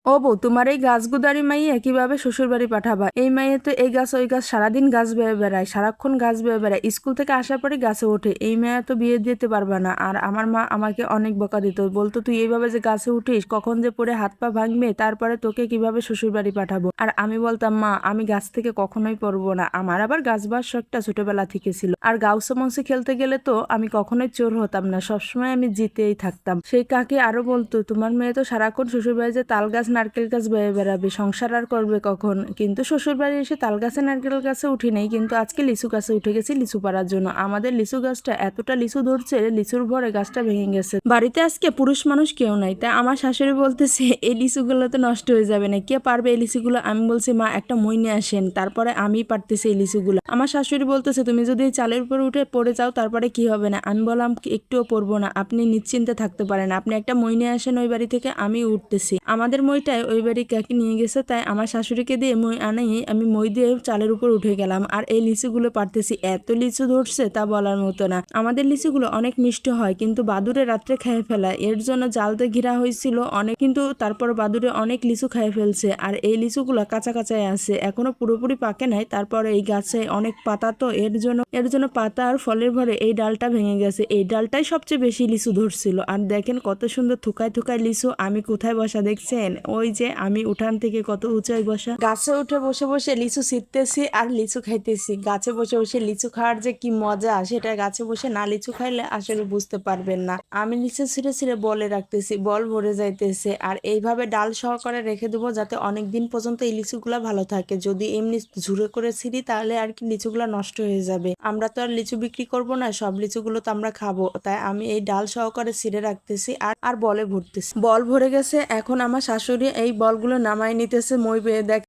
ও বউ, তোমার এই গাছগুদারি মাইয়া কিভাবে শ্বশুর বাড়ি পাঠাবা? এই মাইয়া তো এই গাছ ওই গাছ সারাদিন গাছ বেয়ে বেড়ায়, সারাক্ষণ গাছ বেয়ে বেড়ায়, স্কুল থেকে আসার পরে গাছে ওঠে। এই মাইয়া তো বিয়ে দিতে পারবা না। আর আমার মা আমাকে অনেক বকা দিত, বলতো তুই এইভাবে যে গাছে উঠিস কখন যে পড়ে হাত পা ভাঙবে, তারপরে তোকে কিভাবে শ্বশুর বাড়ি পাঠাবো। আর আমি বলতাম, মা আমি গাছ থেকে কখনোই পড়বো না, আমার আবার গাছ বাস শখটা ছোটবেলা থেকে ছিল। আর গাউসে মংসে খেলতে গেলে তো আমি কখনোই চোর হতাম না, সবসময় আমি জিতেই থাকতাম। সেই কাকি আরো বলতো, তোমার মেয়ে তো সারাক্ষণ শ্বশুর বাড়ি যে তাল গাছ নারকেল গাছ বেয়ে বেড়াবে, সংসার আর করবে কখন? কিন্তু শ্বশুর বাড়ি এসে তাল গাছে নারকেল গাছে উঠি নাই, কিন্তু আজকে লিচু গাছে উঠে গেছি লিচু পাড়ার জন্য। আমাদের লিচু গাছটা এতটা লিচু ধরছে, লিচুর ভরে গাছটা ভেঙে গেছে। বাড়িতে আজকে পুরুষ মানুষ কেউ নাই, তাই আমার শাশুড়ি বলতেছে এই লিচুগুলো তো নষ্ট হয়ে যাবে না, কে পারবে এই লিচুগুলো? আমি বলছি, মা একটা মই নিয়ে আসেন, তারপরে আমি পারতেছি এই লিচুগুলো। আমার শাশুড়ি বলতেছে, তুমি যদি এই চালের উপর উঠে পড়ে যাও তারপরে কি হবে না? আমি বললাম, একটুও পড়বো না, আপনি নিশ্চিন্তে থাকতে পারেন, আপনি একটা মই নিয়ে আসেন ওই বাড়ি থেকে, আমি উঠতেছি। আমাদের মইটায় ওই বাড়ি কাকি নিয়ে গেছে, তাই আমার শাশুড়িকে দিয়ে মই আনাই আমি মই দিয়ে চালের উপর উঠে গেলাম। আর এই লিচুগুলো পারতেছি, এত লিচু ধরছে তা বলার মতো না। আমাদের লিচুগুলো অনেক মিষ্টি হয়, কিন্তু বাদুড়ে রাত্রে খেয়ে ফেলা, এর জন্য জালতে ঘিরা হয়েছিল অনেক, কিন্তু তারপর বাদুড়ে অনেক লিচু খেয়ে ফেলছে। আর এই লিচুগুলো কাঁচা কাঁচাই আছে, এখনো পুরোপুরি পাকে নাই। তারপরে এই গাছে অনেক পাতা, তো এর জন্য পাতা আর ফলের ভরে এই ডালটা ভেঙে গেছে। এই ডালটাই সবচেয়ে বেশি লিচু ধরছিল। আর দেখেন কত সুন্দর থুকায় থুকায় লিচু। আমি কোথায় বসা দেখছেন? ওই যে আমি উঠান থেকে কত উঁচাই বসা, গাছে উঠে বসে বসে লিচু ছিটতেছি আর লিচু খাইতেছি। গাছে বসে বসে লিচু খাওয়ার যে কি মজা, সেটা গাছে বসে না লিচু খাইলে আসলে বুঝতে পারবেন না। আমি নিচে ছিঁড়ে ছিঁড়ে বলে রাখতেছি, বল ভরে যাইতেছে। আর এইভাবে ডাল সহকারে রেখে দেবো, যাতে অনেক দিন পর্যন্ত এই লিচুগুলা ভালো থাকে। যদি এমনি ঝুড়ে করে ছিঁড়ি তাহলে আর কি লিচুগুলা নষ্ট হয়ে যাবে। আমরা তো আর লিচু বিক্রি করব না, সব লিচুগুলো তো আমরা খাবো, তাই আমি এই ডাল সহকারে ছিঁড়ে রাখতেছি আর আর বলে ভরতেছি। বল ভরে গেছে, এখন আমার শাশুড়ি এই বলগুলো নামাই নিতেছে মই বেয়ে। দেখ